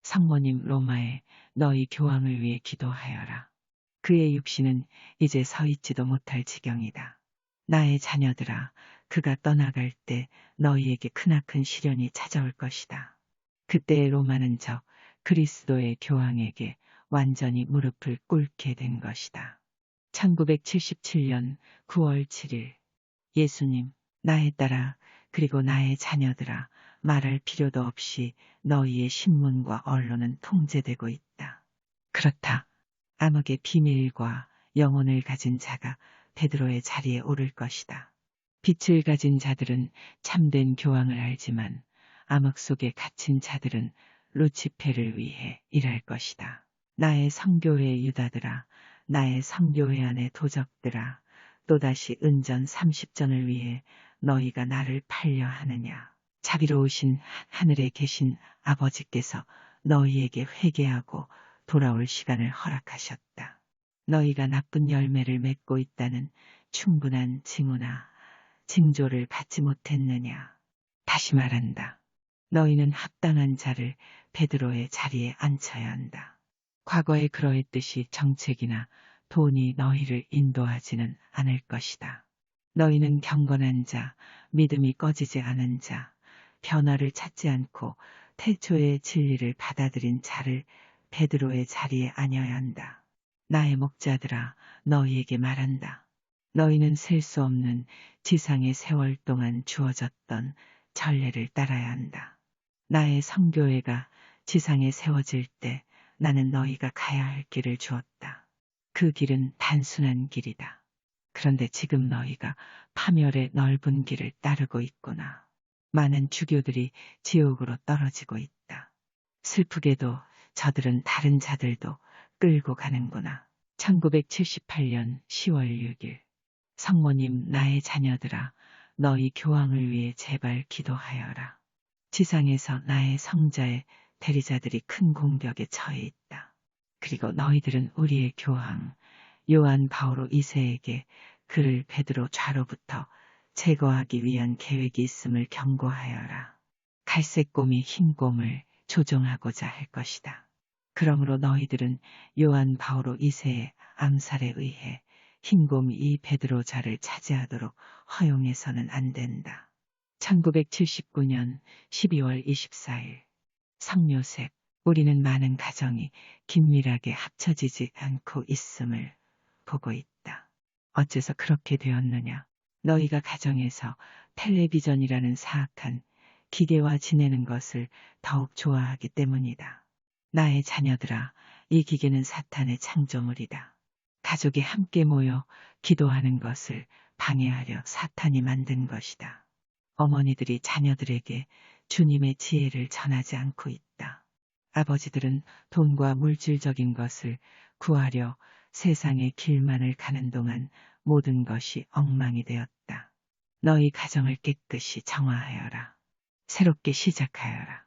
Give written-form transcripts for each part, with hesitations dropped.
성모님 로마에 너희 교황을 위해 기도하여라. 그의 육신은 이제 서 있지도 못할 지경이다. 나의 자녀들아, 그가 떠나갈 때 너희에게 크나큰 시련이 찾아올 것이다. 그때의 로마는 저 그리스도의 교황에게 완전히 무릎을 꿇게 된 것이다. 1977년 9월 7일 예수님, 나의 딸아, 그리고 나의 자녀들아, 말할 필요도 없이 너희의 신문과 언론은 통제되고 있다. 그렇다. 암흑의 비밀과 영혼을 가진 자가 베드로의 자리에 오를 것이다. 빛을 가진 자들은 참된 교황을 알지만 암흑 속에 갇힌 자들은 루치페를 위해 일할 것이다. 나의 성교회 유다들아, 나의 성교회 안의 도적들아, 또다시 은전 30전을 위해 너희가 나를 팔려 하느냐. 자비로우신 하늘에 계신 아버지께서 너희에게 회개하고 돌아올 시간을 허락하셨다. 너희가 나쁜 열매를 맺고 있다는 충분한 징후나 징조를 받지 못했느냐. 다시 말한다. 너희는 합당한 자를 베드로의 자리에 앉혀야 한다. 과거에 그러했듯이 정책이나 돈이 너희를 인도하지는 않을 것이다. 너희는 경건한 자, 믿음이 꺼지지 않은 자, 변화를 찾지 않고 태초의 진리를 받아들인 자를 베드로의 자리에 앉혀야 한다. 나의 목자들아, 너희에게 말한다. 너희는 셀 수 없는 지상의 세월 동안 주어졌던 전례를 따라야 한다. 나의 성교회가 지상에 세워질 때 나는 너희가 가야 할 길을 주었다. 그 길은 단순한 길이다. 그런데 지금 너희가 파멸의 넓은 길을 따르고 있구나. 많은 주교들이 지옥으로 떨어지고 있다. 슬프게도 저들은 다른 자들도 끌고 가는구나. 1978년 10월 6일 성모님, 나의 자녀들아, 너희 교황을 위해 제발 기도하여라. 지상에서 나의 성자의 대리자들이 큰 공격에 처해 있다. 그리고 너희들은 우리의 교황 요한 바오로 2세에게 그를 베드로 좌로부터 제거하기 위한 계획이 있음을 경고하여라. 갈색 곰이 흰 곰을 조종하고자 할 것이다. 그러므로 너희들은 요한 바오로 2세의 암살에 의해 흰곰이 이 베드로 자를 차지하도록 허용해서는 안 된다. 1979년 12월 24일 성묘색, 우리는 많은 가정이 긴밀하게 합쳐지지 않고 있음을 보고 있다. 어째서 그렇게 되었느냐? 너희가 가정에서 텔레비전이라는 사악한 기계와 지내는 것을 더욱 좋아하기 때문이다. 나의 자녀들아, 이 기계는 사탄의 창조물이다. 가족이 함께 모여 기도하는 것을 방해하려 사탄이 만든 것이다. 어머니들이 자녀들에게 주님의 지혜를 전하지 않고 있다. 아버지들은 돈과 물질적인 것을 구하려 세상의 길만을 가는 동안 모든 것이 엉망이 되었다. 너희 가정을 깨끗이 정화하여라. 새롭게 시작하여라.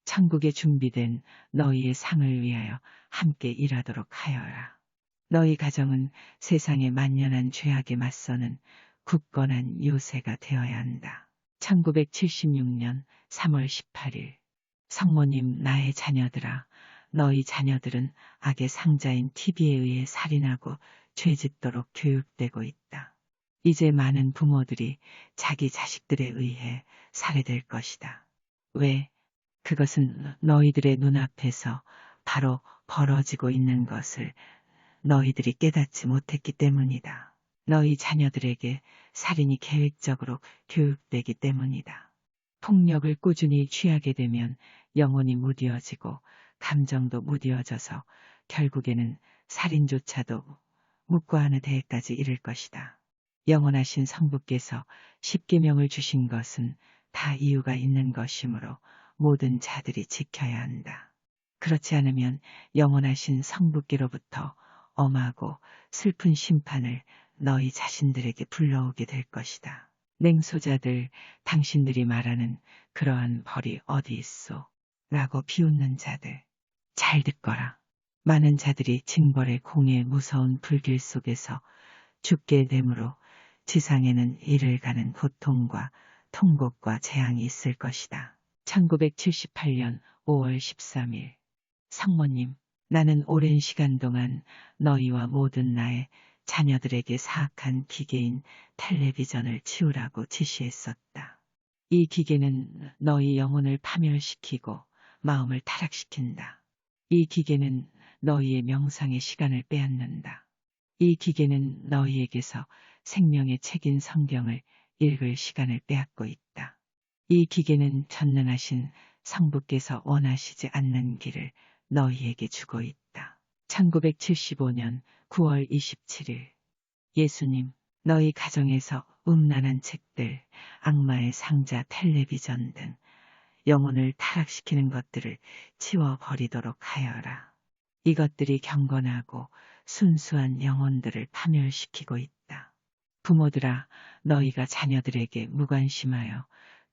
천국에 준비된 너희의 상을 위하여 함께 일하도록 하여라. 너희 가정은 세상의 만연한 죄악에 맞서는 굳건한 요새가 되어야 한다. 1976년 3월 18일 성모님, 나의 자녀들아, 너희 자녀들은 악의 상자인 TV에 의해 살인하고 죄짓도록 교육되고 있다. 이제 많은 부모들이 자기 자식들에 의해 살해될 것이다. 왜? 그것은 너희들의 눈앞에서 바로 벌어지고 있는 것을 너희들이 깨닫지 못했기 때문이다. 너희 자녀들에게 살인이 계획적으로 교육되기 때문이다. 폭력을 꾸준히 취하게 되면 영혼이 무뎌지고 감정도 무뎌져서 결국에는 살인조차도 묵과하는 대에까지 이를 것이다. 영원하신 성부께서 십계명을 주신 것은 다 이유가 있는 것이므로 모든 자들이 지켜야 한다. 그렇지 않으면 영원하신 성부께로부터 엄하고 슬픈 심판을 너희 자신들에게 불러오게 될 것이다. 냉소자들, 당신들이 말하는 그러한 벌이 어디 있소? 라고 비웃는 자들. 잘 듣거라. 많은 자들이 징벌의 공의 무서운 불길 속에서 죽게 되므로 지상에는 이를 가는 고통과 통곡과 재앙이 있을 것이다. 1978년 5월 13일 성모님, 나는 오랜 시간 동안 너희와 모든 나의 자녀들에게 사악한 기계인 텔레비전을 치우라고 지시했었다. 이 기계는 너희 영혼을 파멸시키고 마음을 타락시킨다. 이 기계는 너희의 명상의 시간을 빼앗는다. 이 기계는 너희에게서 생명의 책인 성경을 읽을 시간을 빼앗고 있다. 이 기계는 전능하신 성부께서 원하시지 않는 길을 너희에게 주고 있다. 1975년 9월 27일 예수님, 너희 가정에서 음란한 책들, 악마의 상자, 텔레비전 등 영혼을 타락시키는 것들을 치워버리도록 하여라. 이것들이 경건하고 순수한 영혼들을 파멸시키고 있다. 부모들아, 너희가 자녀들에게 무관심하여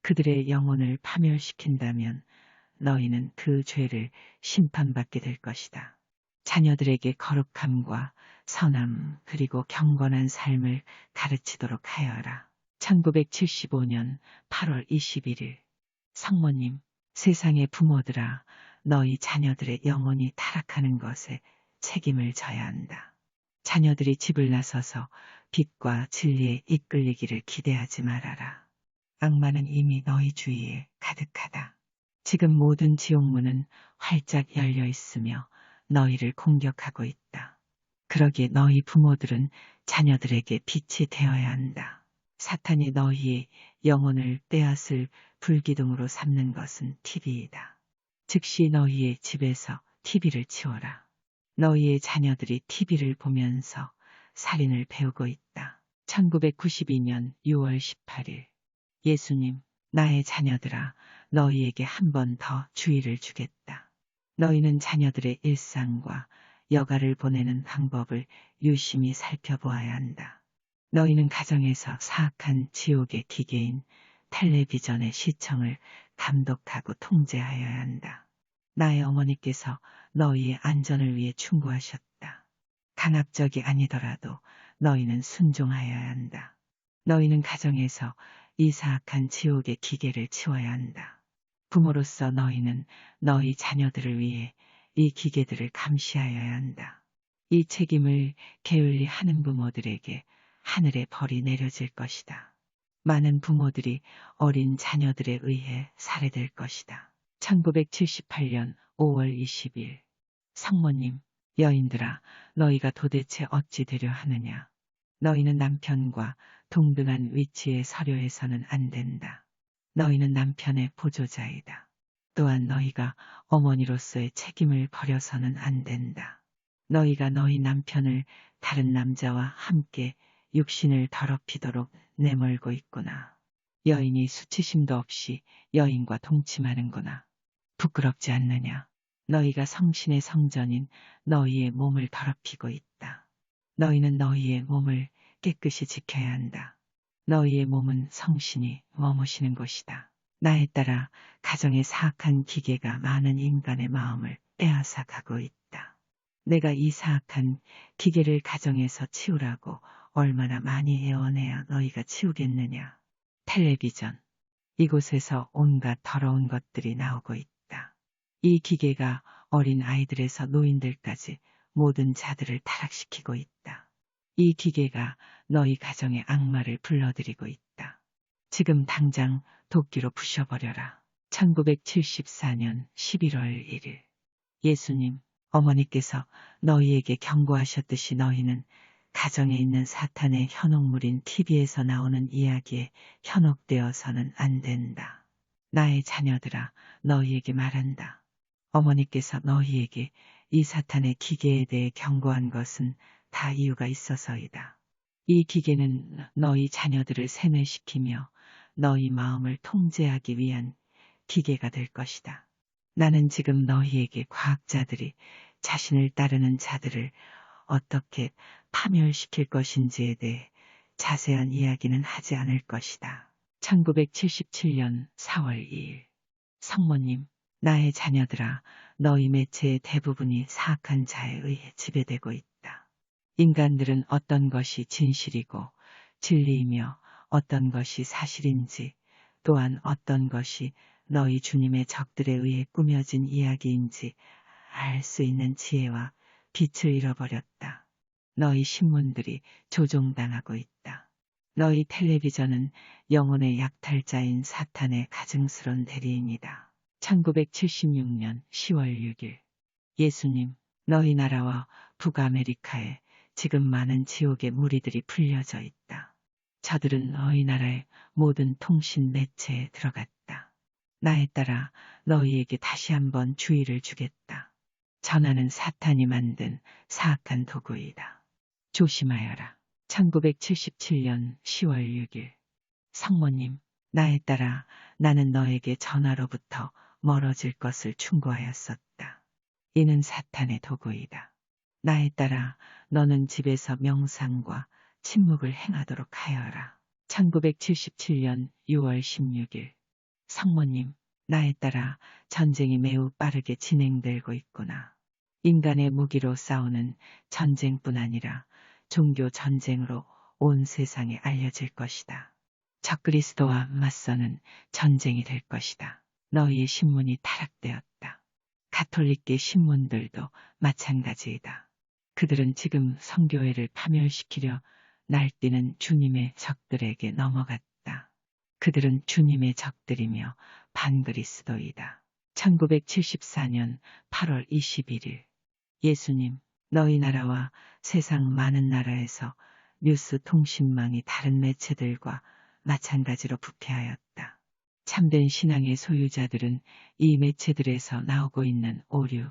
그들의 영혼을 파멸시킨다면 너희는 그 죄를 심판받게 될 것이다. 자녀들에게 거룩함과 선함 그리고 경건한 삶을 가르치도록 하여라. 1975년 8월 21일 성모님, 세상의 부모들아, 너희 자녀들의 영혼이 타락하는 것에 책임을 져야 한다. 자녀들이 집을 나서서 빛과 진리에 이끌리기를 기대하지 말아라. 악마는 이미 너희 주위에 가득하다. 지금 모든 지옥문은 활짝 열려 있으며 너희를 공격하고 있다. 그러기에 너희 부모들은 자녀들에게 빛이 되어야 한다. 사탄이 너희의 영혼을 빼앗을 불기둥으로 삼는 것은 TV이다. 즉시 너희의 집에서 TV를 치워라. 너희의 자녀들이 TV를 보면서 살인을 배우고 있다. 1992년 6월 18일 예수님, 나의 자녀들아, 너희에게 한 번 더 주의를 주겠다. 너희는 자녀들의 일상과 여가를 보내는 방법을 유심히 살펴보아야 한다. 너희는 가정에서 사악한 지옥의 기계인 텔레비전의 시청을 감독하고 통제하여야 한다. 나의 어머니께서 너희의 안전을 위해 충고하셨다. 강압적이 아니더라도 너희는 순종하여야 한다. 너희는 가정에서 이 사악한 지옥의 기계를 치워야 한다. 부모로서 너희는 너희 자녀들을 위해 이 기계들을 감시하여야 한다. 이 책임을 게을리 하는 부모들에게 하늘의 벌이 내려질 것이다. 많은 부모들이 어린 자녀들에 의해 살해될 것이다. 1978년 5월 20일 성모님, 여인들아, 너희가 도대체 어찌 되려 하느냐. 너희는 남편과 동등한 위치에 서려 해서는 안 된다. 너희는 남편의 보조자이다. 또한 너희가 어머니로서의 책임을 버려서는 안 된다. 너희가 너희 남편을 다른 남자와 함께 육신을 더럽히도록 내몰고 있구나. 여인이 수치심도 없이 여인과 동침하는구나. 부끄럽지 않느냐. 너희가 성신의 성전인 너희의 몸을 더럽히고 있다. 너희는 너희의 몸을 깨끗이 지켜야 한다. 너희의 몸은 성신이 머무시는 곳이다. 나에 따라 가정의 사악한 기계가 많은 인간의 마음을 빼앗아 가고 있다. 내가 이 사악한 기계를 가정에서 치우라고 얼마나 많이 애원해야 너희가 치우겠느냐. 텔레비전. 이곳에서 온갖 더러운 것들이 나오고 있다. 이 기계가 어린 아이들에서 노인들까지 모든 자들을 타락시키고 있다. 이 기계가 너희 가정의 악마를 불러들이고 있다. 지금 당장 도끼로 부셔버려라. 1974년 11월 1일 예수님, 어머니께서 너희에게 경고하셨듯이 너희는 가정에 있는 사탄의 현혹물인 TV에서 나오는 이야기에 현혹되어서는 안 된다. 나의 자녀들아, 너희에게 말한다. 어머니께서 너희에게 이 사탄의 기계에 대해 경고한 것은 다 이유가 있어서이다. 이 기계는 너희 자녀들을 세뇌시키며 너희 마음을 통제하기 위한 기계가 될 것이다. 나는 지금 너희에게 과학자들이 자신을 따르는 자들을 어떻게 파멸시킬 것인지에 대해 자세한 이야기는 하지 않을 것이다. 1977년 4월 2일 성모님, 나의 자녀들아, 너희 매체의 대부분이 사악한 자에 의해 지배되고 있다. 인간들은 어떤 것이 진실이고 진리이며 어떤 것이 사실인지, 또한 어떤 것이 너희 주님의 적들에 의해 꾸며진 이야기인지 알 수 있는 지혜와 빛을 잃어버렸다. 너희 신문들이 조종당하고 있다. 너희 텔레비전은 영혼의 약탈자인 사탄의 가증스런 대리인이다. 1976년 10월 6일 예수님, 너희 나라와 북아메리카에 지금 많은 지옥의 무리들이 풀려져 있다. 저들은 너희 나라의 모든 통신 매체에 들어갔다. 나에 따라 너희에게 다시 한번 주의를 주겠다. 전화는 사탄이 만든 사악한 도구이다. 조심하여라. 1977년 10월 6일 성모님, 나에 따라 나는 너에게 전화로부터 멀어질 것을 충고하였었다. 이는 사탄의 도구이다. 나에 따라 너는 집에서 명상과 침묵을 행하도록 하여라. 1977년 6월 16일 성모님, 나에 따라 전쟁이 매우 빠르게 진행되고 있구나. 인간의 무기로 싸우는 전쟁뿐 아니라 종교 전쟁으로 온 세상에 알려질 것이다. 적그리스도와 맞서는 전쟁이 될 것이다. 너희의 신문이 타락되었다. 가톨릭계 신문들도 마찬가지이다. 그들은 지금 성교회를 파멸시키려 날뛰는 주님의 적들에게 넘어갔다. 그들은 주님의 적들이며 반그리스도이다. 1974년 8월 21일 예수님, 너희 나라와 세상 많은 나라에서 뉴스 통신망이 다른 매체들과 마찬가지로 부패하였다. 참된 신앙의 소유자들은 이 매체들에서 나오고 있는 오류,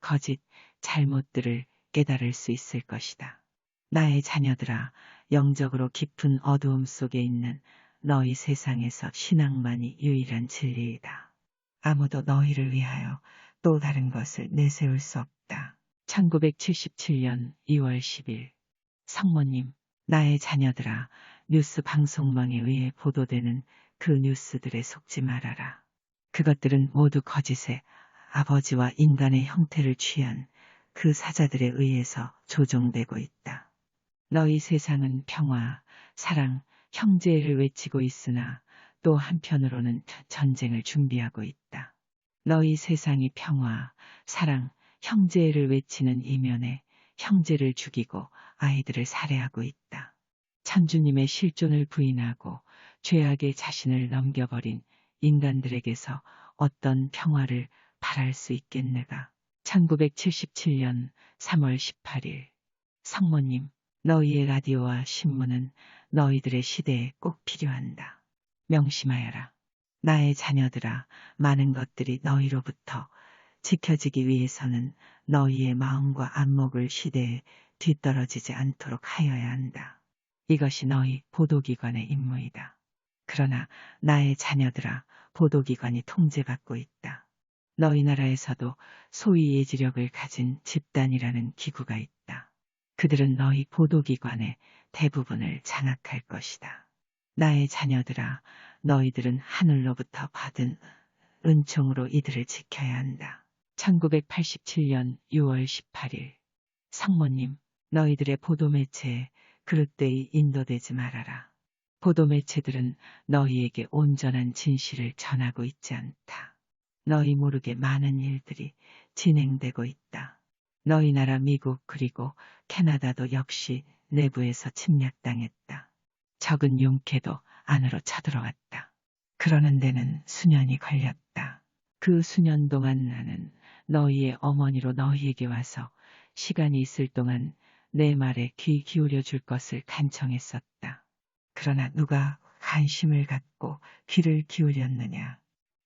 거짓, 잘못들을 깨달을 수 있을 것이다. 나의 자녀들아, 영적으로 깊은 어두움 속에 있는 너희 세상에서 신앙만이 유일한 진리이다. 아무도 너희를 위하여 또 다른 것을 내세울 수 없다. 1977년 2월 10일 성모님, 나의 자녀들아, 뉴스 방송망에 의해 보도되는 그 뉴스들에 속지 말아라. 그것들은 모두 거짓의 아버지와 인간의 형태를 취한 그 사자들에 의해서 조종되고 있다. 너희 세상은 평화, 사랑, 형제를 외치고 있으나 또 한편으로는 전쟁을 준비하고 있다. 너희 세상이 평화, 사랑, 형제를 외치는 이면에 형제를 죽이고 아이들을 살해하고 있다. 천주님의 실존을 부인하고 죄악의 자신을 넘겨버린 인간들에게서 어떤 평화를 바랄 수 있겠는가. 1977년 3월 18일 성모님, 너희의 라디오와 신문은 너희들의 시대에 꼭 필요한다. 명심하여라. 나의 자녀들아, 많은 것들이 너희로부터 지켜지기 위해서는 너희의 마음과 안목을 시대에 뒤떨어지지 않도록 하여야 한다. 이것이 너희 보도기관의 임무이다. 그러나 나의 자녀들아, 보도기관이 통제받고 있다. 너희 나라에서도 소위 예지력을 가진 집단이라는 기구가 있다. 그들은 너희 보도기관의 대부분을 장악할 것이다. 나의 자녀들아, 너희들은 하늘로부터 받은 은총으로 이들을 지켜야 한다. 1987년 6월 18일 성모님, 너희들의 보도매체에 그릇되이 인도되지 말아라. 보도매체들은 너희에게 온전한 진실을 전하고 있지 않다. 너희 모르게 많은 일들이 진행되고 있다. 너희 나라 미국 그리고 캐나다도 역시 내부에서 침략당했다. 적은 용케도 안으로 쳐들어왔다. 그러는 데는 수년이 걸렸다. 그 수년 동안 나는 너희의 어머니로 너희에게 와서 시간이 있을 동안 내 말에 귀 기울여 줄 것을 간청했었다. 그러나 누가 관심을 갖고 귀를 기울였느냐.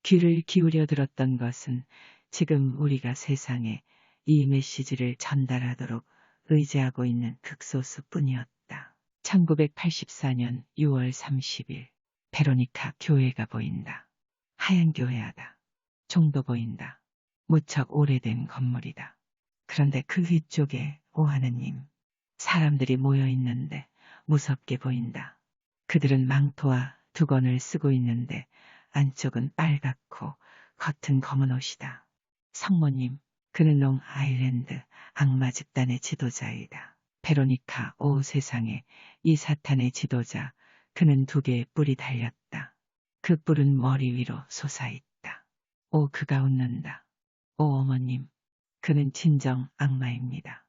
귀를 기울여 들었던 것은 지금 우리가 세상에 이 메시지를 전달하도록 의지하고 있는 극소수뿐이었다. 1984년 6월 30일 베로니카 교회가 보인다. 하얀 교회하다. 종도 보인다. 무척 오래된 건물이다. 그런데 그 위쪽에 오 하느님, 사람들이 모여 있는데 무섭게 보인다. 그들은 망토와 두건을 쓰고 있는데 안쪽은 빨갛고 겉은 검은 옷이다. 성모님, 그는 롱 아일랜드 악마 집단의 지도자이다. 베로니카, 오 세상에, 이 사탄의 지도자, 그는 두 개의 뿔이 달렸다. 그 뿔은 머리 위로 솟아있다. 오, 그가 웃는다. 오 어머님, 그는 진정 악마입니다.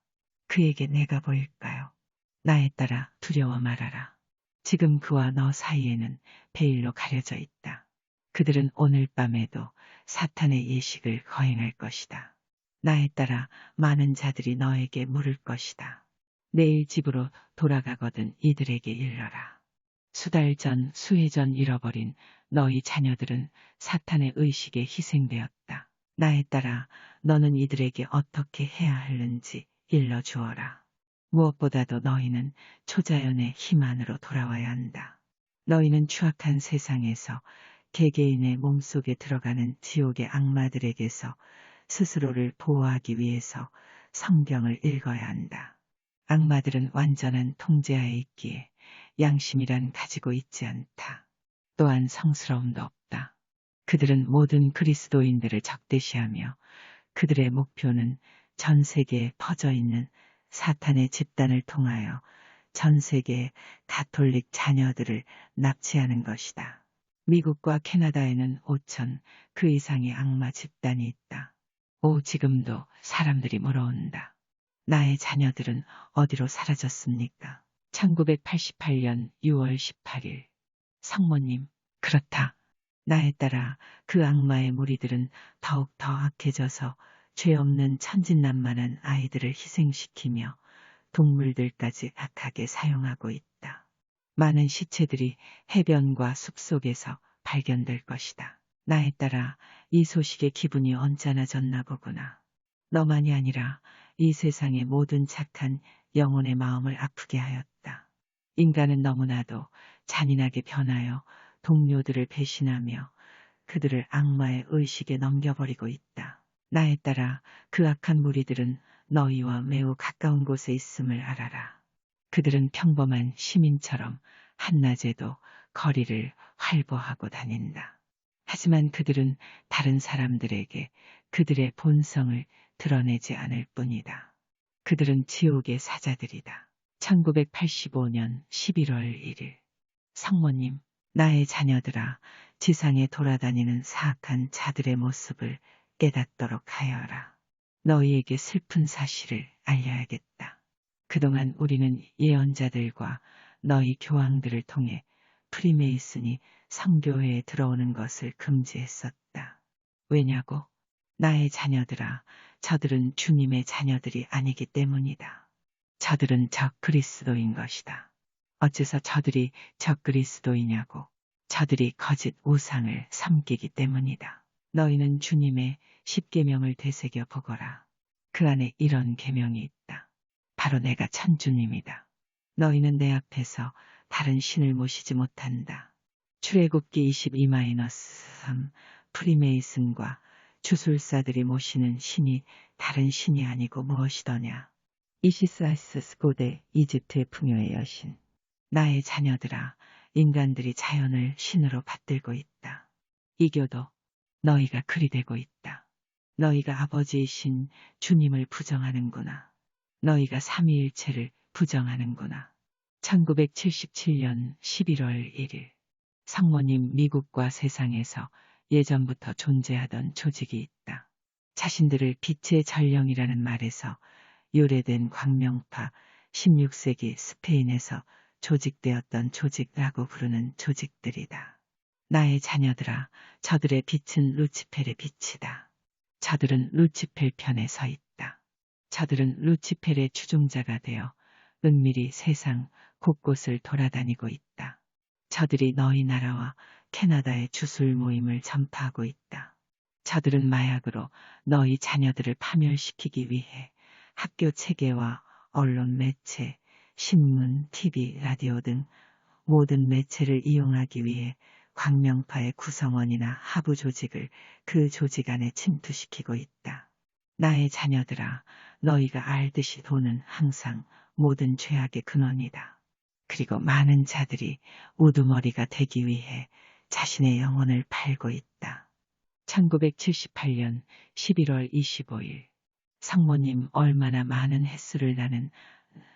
그에게 내가 보일까요? 나에 따라 두려워 말아라. 지금 그와 너 사이에는 베일로 가려져 있다. 그들은 오늘 밤에도 사탄의 예식을 거행할 것이다. 나에 따라 많은 자들이 너에게 물을 것이다. 내일 집으로 돌아가거든 이들에게 일러라. 수달 전, 수해 전 잃어버린 너희 자녀들은 사탄의 의식에 희생되었다. 나에 따라 너는 이들에게 어떻게 해야 하는지 일러주어라. 무엇보다도 너희는 초자연의 힘 안으로 돌아와야 한다. 너희는 추악한 세상에서 개개인의 몸속에 들어가는 지옥의 악마들에게서 스스로를 보호하기 위해서 성경을 읽어야 한다. 악마들은 완전한 통제하에 있기에 양심이란 가지고 있지 않다. 또한 성스러움도 없다. 그들은 모든 그리스도인들을 적대시하며 그들의 목표는 전 세계에 퍼져 있는 사탄의 집단을 통하여 전 세계의 가톨릭 자녀들을 납치하는 것이다. 미국과 캐나다에는 5천 그 이상의 악마 집단이 있다. 지금도 사람들이 물어온다. 나의 자녀들은 어디로 사라졌습니까? 1988년 6월 18일. 성모님, 그렇다. 나에 따라 그 악마의 무리들은 더욱 더 악해져서 죄 없는 천진난만한 아이들을 희생시키며 동물들까지 악하게 사용하고 있다. 많은 시체들이 해변과 숲속에서 발견될 것이다. 나에 따라 이 소식에 기분이 언짢아졌나 보구나. 너만이 아니라 이 세상의 모든 착한 영혼의 마음을 아프게 하였다. 인간은 너무나도 잔인하게 변하여 동료들을 배신하며 그들을 악마의 의식에 넘겨버리고 있다. 나에 따라 그 악한 무리들은 너희와 매우 가까운 곳에 있음을 알아라. 그들은 평범한 시민처럼 한낮에도 거리를 활보하고 다닌다. 하지만 그들은 다른 사람들에게 그들의 본성을 드러내지 않을 뿐이다. 그들은 지옥의 사자들이다. 1985년 11월 1일. 성모님, 나의 자녀들아, 지상에 돌아다니는 사악한 자들의 모습을 깨닫도록 하여라. 너희에게 슬픈 사실을 알려야겠다. 그동안 우리는 예언자들과 너희 교황들을 통해 프리메이슨이 성교회에 들어오는 것을 금지했었다. 왜냐고? 나의 자녀들아, 저들은 주님의 자녀들이 아니기 때문이다. 저들은 적 그리스도인 것이다. 어째서 저들이 적 그리스도이냐고. 저들이 거짓 우상을 섬기기 때문이다. 너희는 주님의 10계명을 되새겨 보거라. 그 안에 이런 계명이 있다. 바로 내가 천주님이다. 너희는 내 앞에서 다른 신을 모시지 못한다. 출애굽기 22-3 프리메이슨과 주술사들이 모시는 신이 다른 신이 아니고 무엇이더냐. 이시스아스 스고데 이집트의 풍요의 여신. 나의 자녀들아, 인간들이 자연을 신으로 받들고 있다. 이교도 너희가 그리 되고 있다. 너희가 아버지이신 주님을 부정하는구나. 너희가 삼위일체를 부정하는구나. 1977년 11월 1일. 성모님, 미국과 세상에서 예전부터 존재하던 조직이 있다. 자신들을 빛의 전령이라는 말에서 유래된 광명파 16세기 스페인에서 조직되었던 조직이라고 부르는 조직들이다. 나의 자녀들아, 저들의 빛은 루치펠의 빛이다. 저들은 루치펠 편에 서 있다. 저들은 루치펠의 추종자가 되어 은밀히 세상 곳곳을 돌아다니고 있다. 저들이 너희 나라와 캐나다의 주술 모임을 전파하고 있다. 저들은 마약으로 너희 자녀들을 파멸시키기 위해 학교 체계와 언론 매체, 신문, TV, 라디오 등 모든 매체를 이용하기 위해 광명파의 구성원이나 하부 조직을 그 조직 안에 침투시키고 있다. 나의 자녀들아, 너희가 알듯이 돈은 항상 모든 죄악의 근원이다. 그리고 많은 자들이 우두머리가 되기 위해 자신의 영혼을 팔고 있다. 1978년 11월 25일. 성모님, 얼마나 많은 횟수를 나는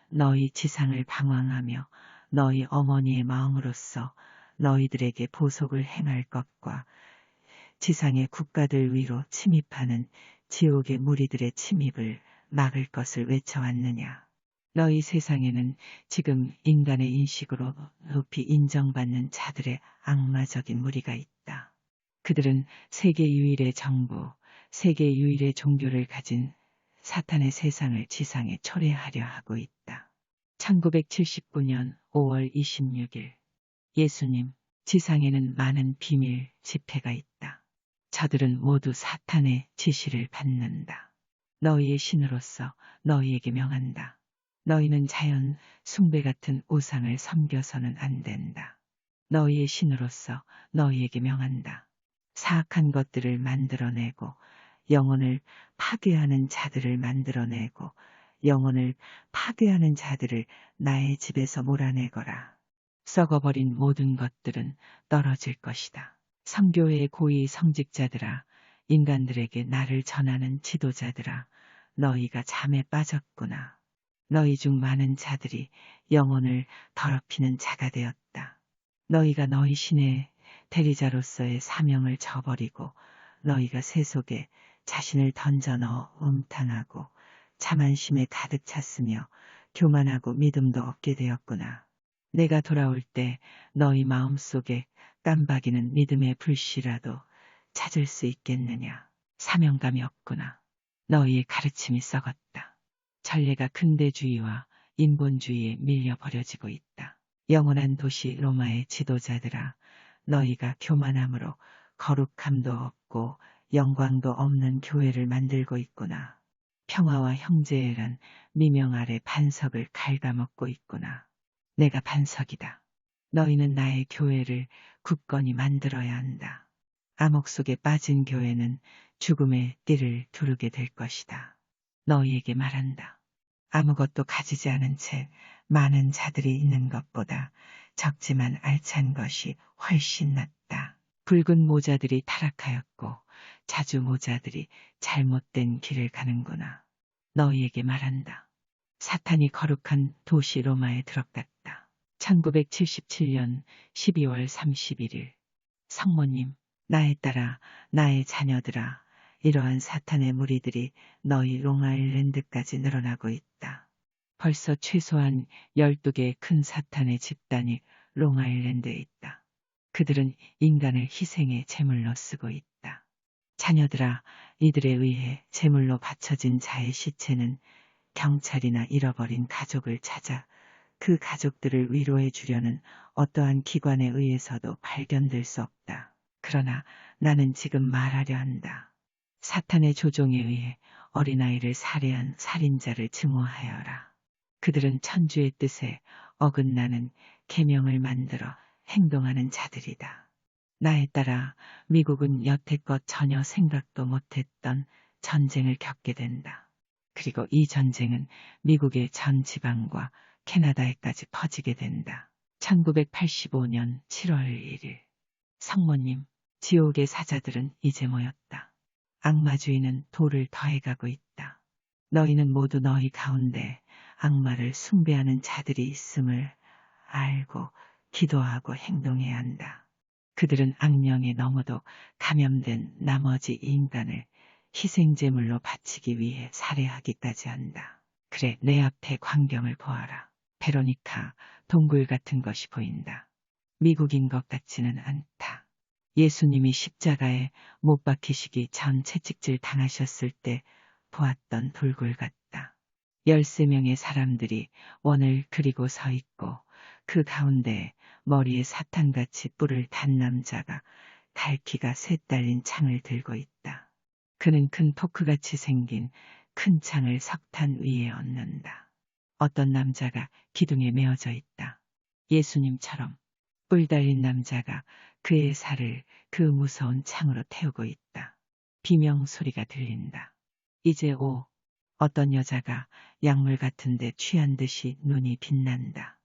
너희 지상을 방황하며 너희 어머니의 마음으로서 너희들에게 보속을 행할 것과 지상의 국가들 위로 침입하는 지옥의 무리들의 침입을 막을 것을 외쳐왔느냐. 너희 세상에는 지금 인간의 인식으로 높이 인정받는 자들의 악마적인 무리가 있다. 그들은 세계 유일의 정부, 세계 유일의 종교를 가진 사탄의 세상을 지상에 초래하려 하고 있다. 1979년 5월 26일 예수님, 지상에는 많은 비밀 집회가 있다. 저들은 모두 사탄의 지시를 받는다. 너희의 신으로서 너희에게 명한다. 너희는 자연 숭배 같은 우상을 섬겨서는 안 된다. 너희의 신으로서 너희에게 명한다. 사악한 것들을 만들어내고 영혼을 파괴하는 자들을 만들어내고 영혼을 파괴하는 자들을 나의 집에서 몰아내거라. 썩어버린 모든 것들은 떨어질 것이다. 성교회의 고위 성직자들아, 인간들에게 나를 전하는 지도자들아, 너희가 잠에 빠졌구나. 너희 중 많은 자들이 영혼을 더럽히는 자가 되었다. 너희가 너희 신의 대리자로서의 사명을 저버리고 너희가 세속에 자신을 던져 넣어 음탕하고 자만심에 가득 찼으며 교만하고 믿음도 없게 되었구나. 내가 돌아올 때 너희 마음속에 깜박이는 믿음의 불씨라도 찾을 수 있겠느냐. 사명감이 없구나. 너희의 가르침이 썩었다. 전례가 근대주의와 인본주의에 밀려 버려지고 있다. 영원한 도시 로마의 지도자들아, 너희가 교만함으로 거룩함도 없고 영광도 없는 교회를 만들고 있구나. 평화와 형제란 미명 아래 반석을 갉아먹고 있구나. 내가 반석이다. 너희는 나의 교회를 굳건히 만들어야 한다. 암흑 속에 빠진 교회는 죽음의 띠를 두르게 될 것이다. 너희에게 말한다. 아무것도 가지지 않은 채 많은 자들이 있는 것보다 적지만 알찬 것이 훨씬 낫다. 붉은 모자들이 타락하였고 자주 모자들이 잘못된 길을 가는구나. 너희에게 말한다. 사탄이 거룩한 도시 로마에 들어갔다. 1977년 12월 31일 성모님, 나에 따라 나의 자녀들아, 이러한 사탄의 무리들이 너희 롱아일랜드까지 늘어나고 있다. 벌써 최소한 12개의 큰 사탄의 집단이 롱아일랜드에 있다. 그들은 인간을 희생의 제물로 쓰고 있다. 자녀들아, 이들에 의해 제물로 바쳐진 자의 시체는 경찰이나 잃어버린 가족을 찾아 그 가족들을 위로해 주려는 어떠한 기관에 의해서도 발견될 수 없다. 그러나 나는 지금 말하려 한다. 사탄의 조종에 의해 어린아이를 살해한 살인자를 증오하여라. 그들은 천주의 뜻에 어긋나는 계명을 만들어 행동하는 자들이다. 나에 따라 미국은 여태껏 전혀 생각도 못했던 전쟁을 겪게 된다. 그리고 이 전쟁은 미국의 전 지방과 캐나다에까지 퍼지게 된다. 1985년 7월 1일 성모님, 지옥의 사자들은 이제 모였다. 악마주의는 돌을 더해가고 있다. 너희는 모두 너희 가운데 악마를 숭배하는 자들이 있음을 알고 기도하고 행동해야 한다. 그들은 악령에 너무도 감염된 나머지 인간을 희생제물로 바치기 위해 살해하기까지 한다. 그래, 내 앞에 광경을 보아라. 베로니카, 동굴 같은 것이 보인다. 미국인 것 같지는 않다. 예수님이 십자가에 못 박히시기 전 채찍질 당하셨을 때 보았던 돌굴 같다. 13명의 사람들이 원을 그리고 서 있고 그 가운데 머리에 사탄같이 뿔을 단 남자가 갈퀴가 셋 달린 창을 들고 있다. 그는 큰 포크같이 생긴 큰 창을 석탄 위에 얹는다. 어떤 남자가 기둥에 메어져 있다. 예수님처럼 뿔 달린 남자가 그의 살을 그 무서운 창으로 태우고 있다. 비명 소리가 들린다. 이제 어떤 여자가 약물 같은데 취한 듯이 눈이 빛난다.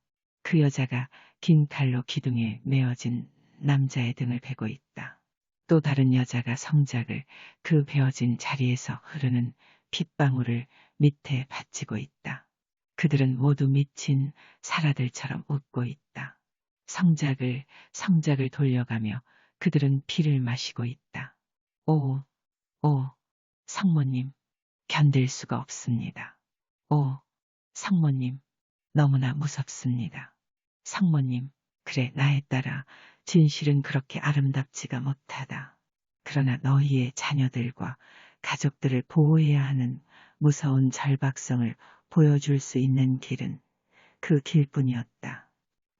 그 여자가 긴 칼로 기둥에 메어진 남자의 등을 베고 있다. 또 다른 여자가 성작을 그 베어진 자리에서 흐르는 핏방울을 밑에 받치고 있다. 그들은 모두 미친 사라들처럼 웃고 있다. 성작을 돌려가며 그들은 피를 마시고 있다. 오, 상모님, 견딜 수가 없습니다. 오, 상모님, 너무나 무섭습니다. 상모님, 그래, 나의 딸아, 진실은 그렇게 아름답지가 못하다. 그러나 너희의 자녀들과 가족들을 보호해야 하는 무서운 절박성을 보여줄 수 있는 길은 그 길뿐이었다.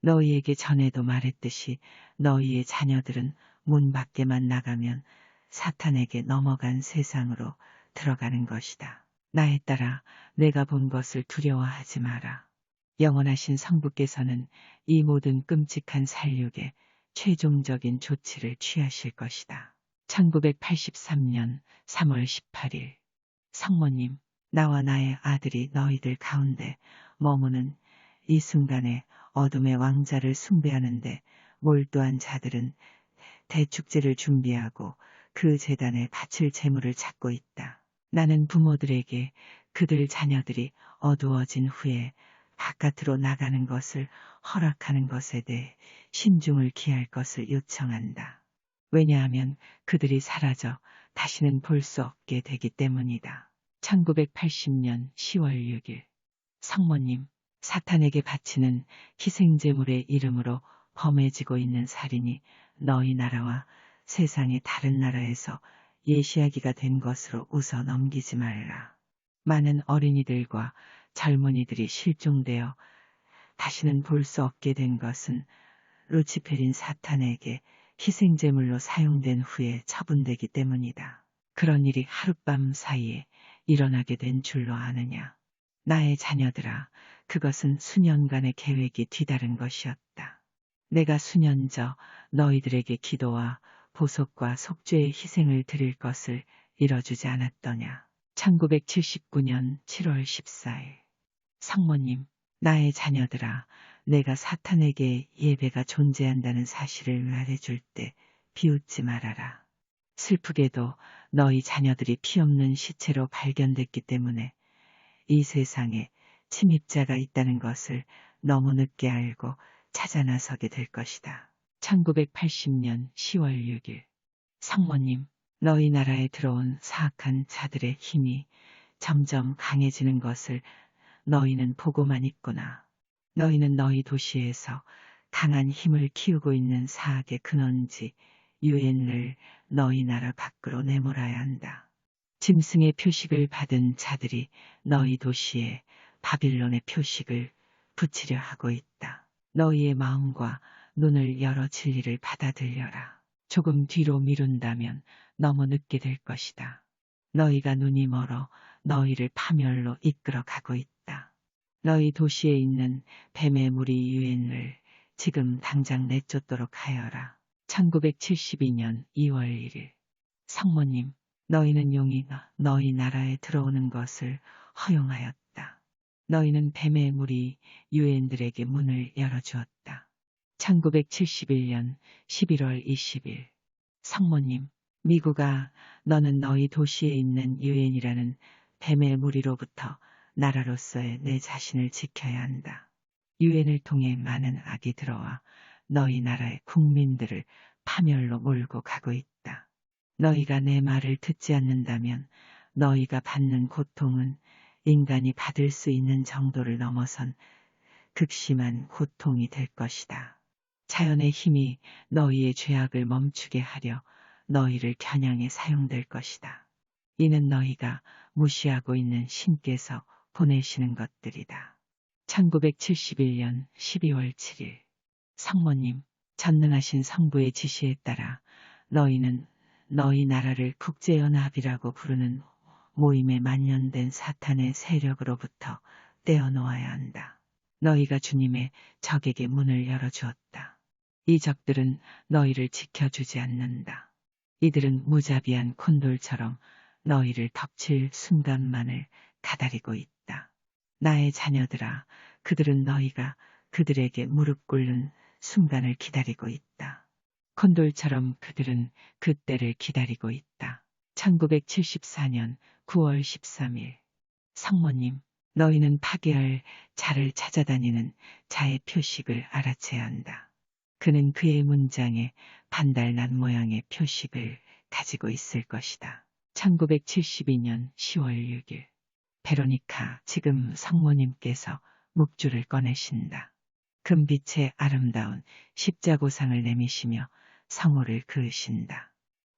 너희에게 전에도 말했듯이 너희의 자녀들은 문 밖에만 나가면 사탄에게 넘어간 세상으로 들어가는 것이다. 나에 따라 내가 본 것을 두려워하지 마라. 영원하신 성부께서는 이 모든 끔찍한 살육에 최종적인 조치를 취하실 것이다. 1983년 3월 18일 상모님, 나와 나의 아들이 너희들 가운데 머무는 이 순간에 어둠의 왕자를 숭배하는데 몰두한 자들은 대축제를 준비하고 그 제단에 바칠 재물을 찾고 있다. 나는 부모들에게 그들 자녀들이 어두워진 후에 바깥으로 나가는 것을 허락하는 것에 대해 신중을 기할 것을 요청한다. 왜냐하면 그들이 사라져 다시는 볼 수 없게 되기 때문이다. 1980년 10월 6일 상모님, 사탄에게 바치는 희생제물의 이름으로 범해지고 있는 살인이 너희 나라와 세상의 다른 나라에서 예시하기가 된 것으로 웃어 넘기지 말라. 많은 어린이들과 젊은이들이 실종되어 다시는 볼 수 없게 된 것은 루치페린 사탄에게 희생제물로 사용된 후에 처분되기 때문이다. 그런 일이 하룻밤 사이에 일어나게 된 줄로 아느냐. 나의 자녀들아, 그것은 수년간의 계획이 뒤다른 것이었다. 내가 수년 전 너희들에게 기도와 보속과 속죄의 희생을 드릴 것을 이뤄주지 않았더냐. 1979년 7월 14일 상모님, 나의 자녀들아, 내가 사탄에게 예배가 존재한다는 사실을 말해줄 때 비웃지 말아라. 슬프게도 너희 자녀들이 피 없는 시체로 발견됐기 때문에 이 세상에 침입자가 있다는 것을 너무 늦게 알고 찾아 나서게 될 것이다. 1980년 10월 6일 상모님, 너희 나라에 들어온 사악한 자들의 힘이 점점 강해지는 것을 너희는 보고만 있구나. 너희는 너희 도시에서 강한 힘을 키우고 있는 사악의 근원지 유엔을 너희 나라 밖으로 내몰아야 한다. 짐승의 표식을 받은 자들이 너희 도시에 바빌론의 표식을 붙이려 하고 있다. 너희의 마음과 눈을 열어 진리를 받아들여라. 조금 뒤로 미룬다면 너무 늦게 될 것이다. 너희가 눈이 멀어 너희를 파멸로 이끌어 가고 있다. 너희 도시에 있는 뱀의 무리 유엔을 지금 당장 내쫓도록 하여라. 1972년 2월 1일 상모님, 너희는 용이 너희 나라에 들어오는 것을 허용하였다. 너희는 뱀의 무리 유엔들에게 문을 열어주었다. 1971년 11월 20일 상모님, 미국아, 너는 너희 도시에 있는 유엔이라는 뱀의 무리로부터 나라로서의 내 자신을 지켜야 한다. 유엔을 통해 많은 악이 들어와 너희 나라의 국민들을 파멸로 몰고 가고 있다. 너희가 내 말을 듣지 않는다면 너희가 받는 고통은 인간이 받을 수 있는 정도를 넘어선 극심한 고통이 될 것이다. 자연의 힘이 너희의 죄악을 멈추게 하려 너희를 겨냥해 사용될 것이다. 이는 너희가 무시하고 있는 신께서 보내시는 것들이다. 1971년 12월 7일 상모님, 전능하신 성부의 지시에 따라 너희는 너희 나라를 국제연합이라고 부르는 모임에 만연된 사탄의 세력으로부터 떼어놓아야 한다. 너희가 주님의 적에게 문을 열어주었다. 이 적들은 너희를 지켜주지 않는다. 이들은 무자비한 콘돌처럼 너희를 덮칠 순간만을 가다리고 있다. 나의 자녀들아, 그들은 너희가 그들에게 무릎 꿇는 순간을 기다리고 있다. 콘돌처럼 그들은 그 때를 기다리고 있다. 1974년 9월 13일 상모님, 너희는 파괴할 자를 찾아다니는 자의 표식을 알아채야 한다. 그는 그의 문장에 반달난 모양의 표식을 가지고 있을 것이다. 1972년 10월 6일. 베로니카, 지금 성모님께서 묵주를 꺼내신다. 금빛의 아름다운 십자고상을 내미시며 성호를 그으신다.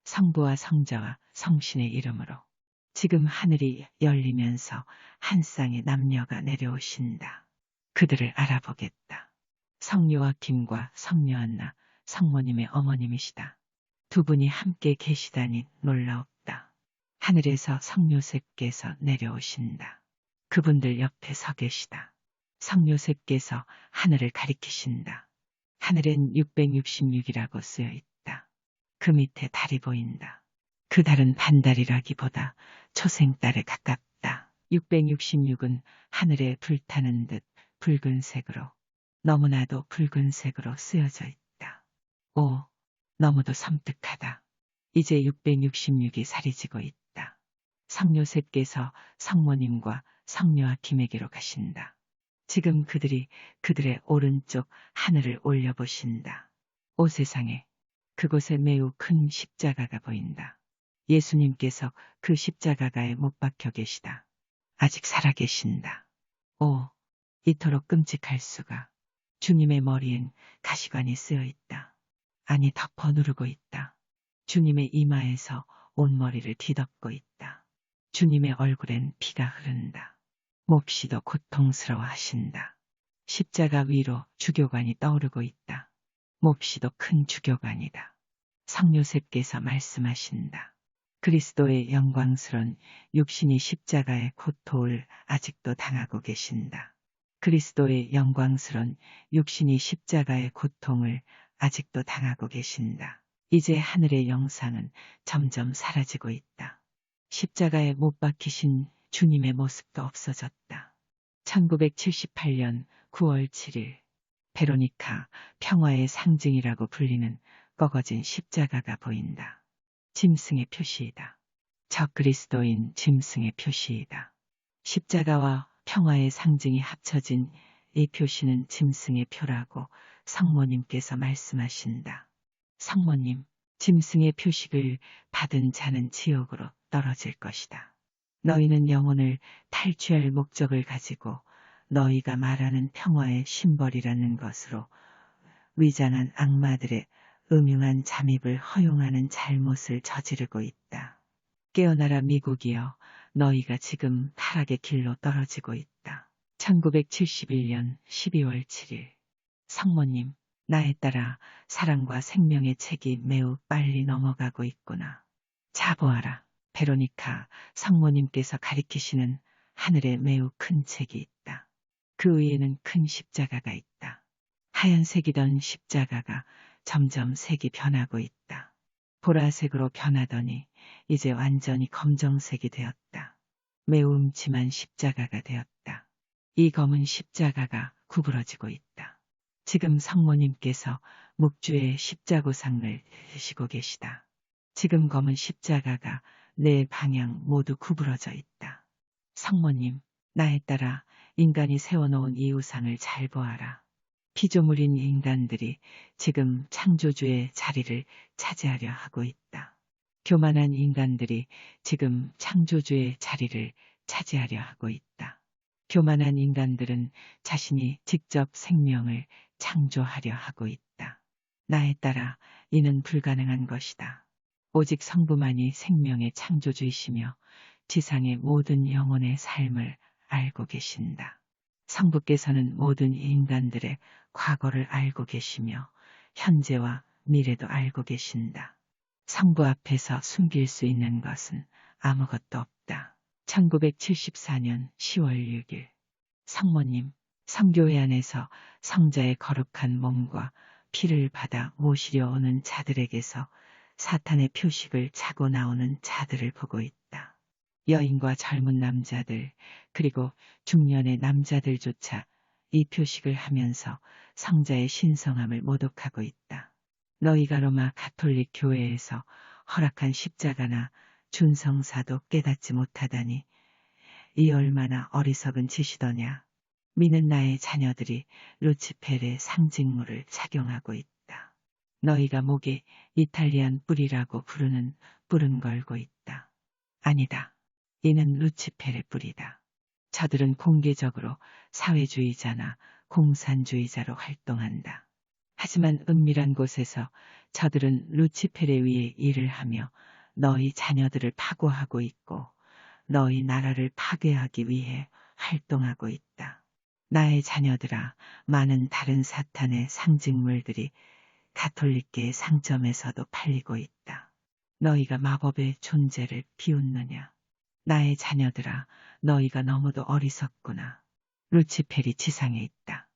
성부와 성자와 성신의 이름으로. 지금 하늘이 열리면서 한 쌍의 남녀가 내려오신다. 그들을 알아보겠다. 성요아킴과 성요한나, 성모님의 어머님이시다. 두 분이 함께 계시다니 놀라웠다. 하늘에서 성요셉께서 내려오신다. 그분들 옆에 서 계시다. 성요셉께서 하늘을 가리키신다. 하늘엔 666이라고 쓰여 있다. 그 밑에 달이 보인다. 그 달은 반달이라기보다 초생달에 가깝다. 666은 하늘에 불타는 듯 붉은색으로, 너무나도 붉은색으로 쓰여져 있다. 오, 너무도 섬뜩하다. 이제 666이 살이 지고 있다. 성요셉께서 성모님과 성요아킴에게로 가신다. 지금 그들이 그들의 오른쪽 하늘을 올려보신다. 오 세상에, 그곳에 매우 큰 십자가가 보인다. 예수님께서 그 십자가가에 못 박혀 계시다. 아직 살아계신다. 오, 이토록 끔찍할 수가. 주님의 머리엔 가시관이 쓰여 있다. 아니, 덮어 누르고 있다. 주님의 이마에서 온머리를 뒤덮고 있다. 주님의 얼굴엔 피가 흐른다. 몹시도 고통스러워 하신다. 십자가 위로 주교관이 떠오르고 있다. 몹시도 큰 주교관이다. 성요셉께서 말씀하신다. 그리스도의 영광스런 육신이 십자가의 고통을 아직도 당하고 계신다. 그리스도의 영광스런 육신이 십자가의 고통을 아직도 당하고 계신다. 이제 하늘의 영상은 점점 사라지고 있다. 십자가에 못 박히신 주님의 모습도 없어졌다. 1978년 9월 7일. 베로니카, 평화의 상징이라고 불리는 꺾어진 십자가가 보인다. 짐승의 표시이다. 적그리스도인 짐승의 표시이다. 십자가와 평화의 상징이 합쳐진 이 표시는 짐승의 표라고 성모님께서 말씀하신다. 성모님, 짐승의 표식을 받은 자는 지옥으로 떨어질 것이다. 너희는 영혼을 탈취할 목적을 가지고 너희가 말하는 평화의 심벌이라는 것으로 위장한 악마들의 음흉한 잠입을 허용하는 잘못을 저지르고 있다. 깨어나라 미국이여, 너희가 지금 타락의 길로 떨어지고 있다. 1971년 12월 7일. 성모님, 나에 따라 사랑과 생명의 책이 매우 빨리 넘어가고 있구나. 자 보아라. 베로니카, 성모님께서 가리키시는 하늘에 매우 큰 책이 있다. 그 위에는 큰 십자가가 있다. 하얀색이던 십자가가 점점 색이 변하고 있다. 보라색으로 변하더니 이제 완전히 검정색이 되었다. 매우 음침한 십자가가 되었다. 이 검은 십자가가 구부러지고 있다. 지금 성모님께서 묵주의 십자고상을 드시고 계시다. 지금 검은 십자가가 네 방향 모두 구부러져 있다. 성모님, 나에 따라 인간이 세워놓은 이 우상을 잘 보아라. 피조물인 인간들이 지금 창조주의 자리를 차지하려 하고 있다. 교만한 인간들이 지금 창조주의 자리를 차지하려 하고 있다. 교만한 인간들은 자신이 직접 생명을 창조하려 하고 있다. 나에 따라 이는 불가능한 것이다. 오직 성부만이 생명의 창조주이시며 지상의 모든 영혼의 삶을 알고 계신다. 성부께서는 모든 인간들의 과거를 알고 계시며 현재와 미래도 알고 계신다. 성부 앞에서 숨길 수 있는 것은 아무것도 없다. 1974년 10월 6일. 성모님, 성교회 안에서 성자의 거룩한 몸과 피를 받아 모시려 오는 자들에게서 사탄의 표식을 차고 나오는 자들을 보고 있다. 여인과 젊은 남자들, 그리고 중년의 남자들조차 이 표식을 하면서 성자의 신성함을 모독하고 있다. 너희가 로마 가톨릭 교회에서 허락한 십자가나 준성사도 깨닫지 못하다니 이 얼마나 어리석은 짓이더냐. 미는 나의 자녀들이 루치펠의 상징물을 착용하고 있다. 너희가 목에 이탈리안 뿔이라고 부르는 뿔은 걸고 있다. 아니다. 이는 루치페르의 뿌리다. 저들은 공개적으로 사회주의자나 공산주의자로 활동한다. 하지만 은밀한 곳에서 저들은 루치페르에 의해 일을 하며 너희 자녀들을 파고하고 있고 너희 나라를 파괴하기 위해 활동하고 있다. 나의 자녀들아, 많은 다른 사탄의 상징물들이 가톨릭계의 상점에서도 팔리고 있다. 너희가 마법의 존재를 비웃느냐? 나의 자녀들아, 너희가 너무도 어리석구나. 루치페리 지상에 있다.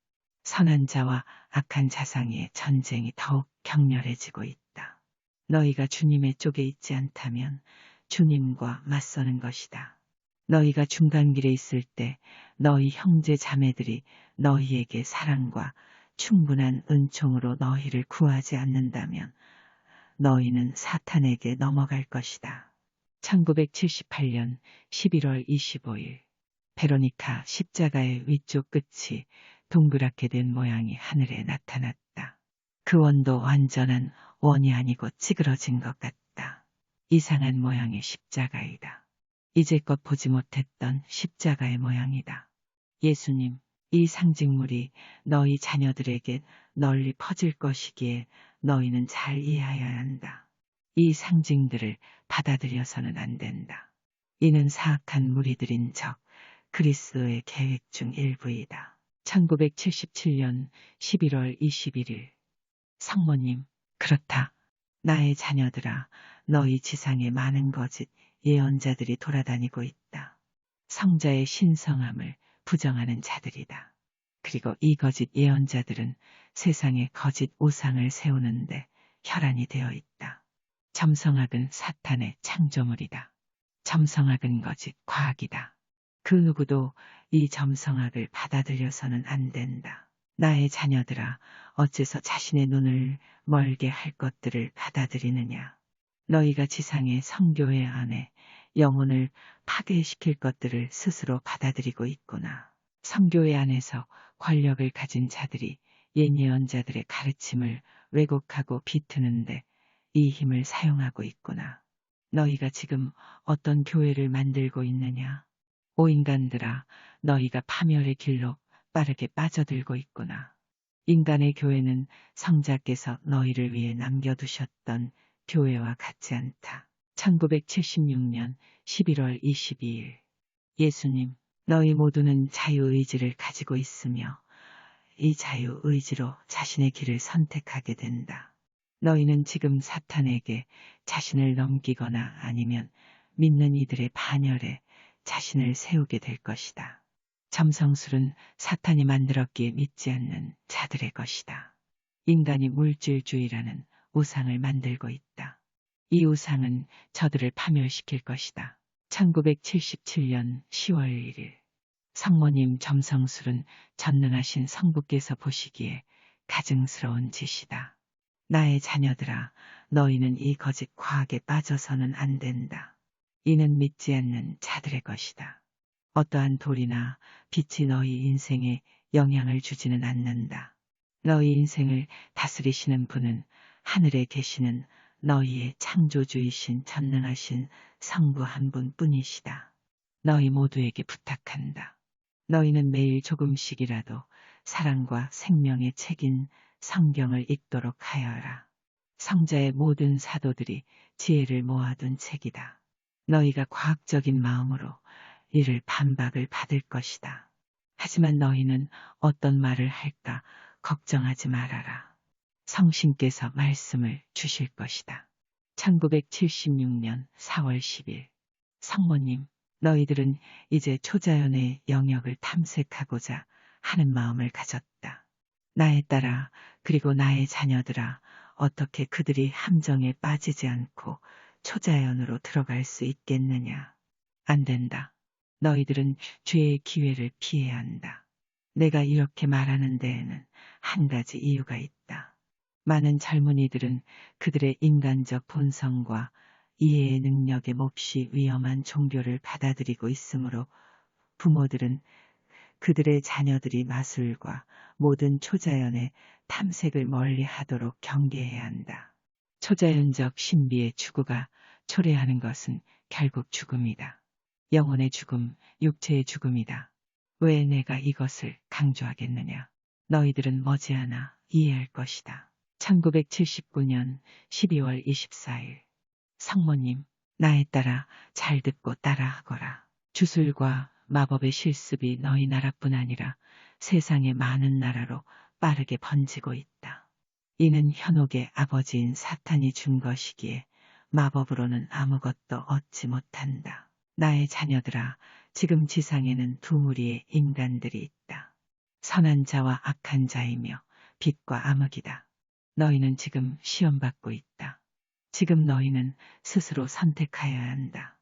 선한 자와 악한 자 사이의 전쟁이 더욱 격렬해지고 있다. 너희가 주님의 쪽에 있지 않다면 주님과 맞서는 것이다. 너희가 중간길에 있을 때 너희 형제 자매들이 너희에게 사랑과 충분한 은총으로 너희를 구하지 않는다면 너희는 사탄에게 넘어갈 것이다. 1978년 11월 25일 베로니카 십자가의 위쪽 끝이 동그랗게 된 모양이 하늘에 나타났다. 그 원도 완전한 원이 아니고 찌그러진 것 같다. 이상한 모양의 십자가이다. 이제껏 보지 못했던 십자가의 모양이다. 예수님, 이 상징물이 너희 자녀들에게 널리 퍼질 것이기에 너희는 잘 이해해야 한다. 이 상징들을 받아들여서는 안 된다. 이는 사악한 무리들인 적 그리스도의 계획 중 일부이다. 1977년 11월 21일 성모님, 그렇다. 나의 자녀들아, 너희 지상에 많은 거짓 예언자들이 돌아다니고 있다. 성자의 신성함을 부정하는 자들이다. 그리고 이 거짓 예언자들은 세상에 거짓 우상을 세우는데 혈안이 되어 있다. 점성학은 사탄의 창조물이다. 점성학은 거짓 과학이다. 그 누구도 이 점성학을 받아들여서는 안 된다. 나의 자녀들아, 어째서 자신의 눈을 멀게 할 것들을 받아들이느냐. 너희가 지상의 성교회 안에 영혼을 파괴시킬 것들을 스스로 받아들이고 있구나. 성교회 안에서 권력을 가진 자들이 옛 예언자들의 가르침을 왜곡하고 비트는데 이 힘을 사용하고 있구나. 너희가 지금 어떤 교회를 만들고 있느냐? 오 인간들아, 너희가 파멸의 길로 빠르게 빠져들고 있구나. 인간의 교회는 성자께서 너희를 위해 남겨두셨던 교회와 같지 않다. 1976년 11월 22일 예수님, 너희 모두는 자유의지를 가지고 있으며 이 자유의지로 자신의 길을 선택하게 된다. 너희는 지금 사탄에게 자신을 넘기거나 아니면 믿는 이들의 반열에 자신을 세우게 될 것이다. 점성술은 사탄이 만들었기에 믿지 않는 자들의 것이다. 인간이 물질주의라는 우상을 만들고 있다. 이 우상은 저들을 파멸시킬 것이다. 1977년 10월 1일 성모님, 점성술은 전능하신 성부께서 보시기에 가증스러운 짓이다. 나의 자녀들아, 너희는 이 거짓 과학에 빠져서는 안 된다. 이는 믿지 않는 자들의 것이다. 어떠한 돌이나 빛이 너희 인생에 영향을 주지는 않는다. 너희 인생을 다스리시는 분은 하늘에 계시는 너희의 창조주이신 전능하신 성부 한 분뿐이시다. 너희 모두에게 부탁한다. 너희는 매일 조금씩이라도 사랑과 생명의 책인 성경을 읽도록 하여라. 성자의 모든 사도들이 지혜를 모아둔 책이다. 너희가 과학적인 마음으로 이를 반박을 받을 것이다. 하지만 너희는 어떤 말을 할까 걱정하지 말아라. 성신께서 말씀을 주실 것이다. 1976년 4월 10일 성모님, 너희들은 이제 초자연의 영역을 탐색하고자 하는 마음을 가졌다. 나에 따라 그리고 나의 자녀들아, 어떻게 그들이 함정에 빠지지 않고 초자연으로 들어갈 수 있겠느냐. 안 된다. 너희들은 죄의 기회를 피해야 한다. 내가 이렇게 말하는 데에는 한 가지 이유가 있다. 많은 젊은이들은 그들의 인간적 본성과 이해의 능력에 몹시 위험한 종교를 받아들이고 있으므로 부모들은 그들의 자녀들이 마술과 모든 초자연의 탐색을 멀리하도록 경계해야 한다. 초자연적 신비의 추구가 초래하는 것은 결국 죽음이다. 영혼의 죽음, 육체의 죽음이다. 왜 내가 이것을 강조하겠느냐? 너희들은 머지않아 이해할 것이다. 1979년 12월 24일. 성모님, 나에 따라 잘 듣고 따라하거라. 주술과 마법의 실습이 너희 나라뿐 아니라 세상의 많은 나라로 빠르게 번지고 있다. 이는 현혹의 아버지인 사탄이 준 것이기에 마법으로는 아무것도 얻지 못한다. 나의 자녀들아, 지금 지상에는 두 무리의 인간들이 있다. 선한 자와 악한 자이며 빛과 암흑이다. 너희는 지금 시험받고 있다. 지금 너희는 스스로 선택하여야 한다.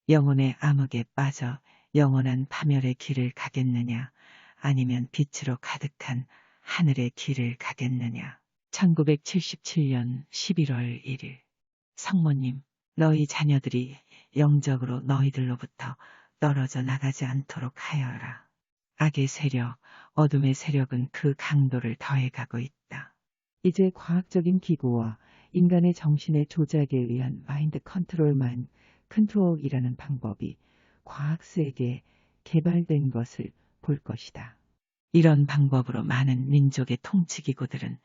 영혼의 암흑에 빠져 영원한 파멸의 길을 가겠느냐, 아니면 빛으로 가득한 하늘의 길을 가겠느냐. 1977년 11월 1일. 성모님, 너희 자녀들이 영적으로 너희들로부터 떨어져 나가지 않도록 하여라. 악의 세력, 어둠의 세력은 그 강도를 더해가고 있다. 이제 과학적인 기구와 인간의 정신의 조작에 의한 마인드 컨트롤이라는 방법이 과학 세계에 개발된 것을 볼 것이다. 이런 방법으로 많은 민족의 통치기구들은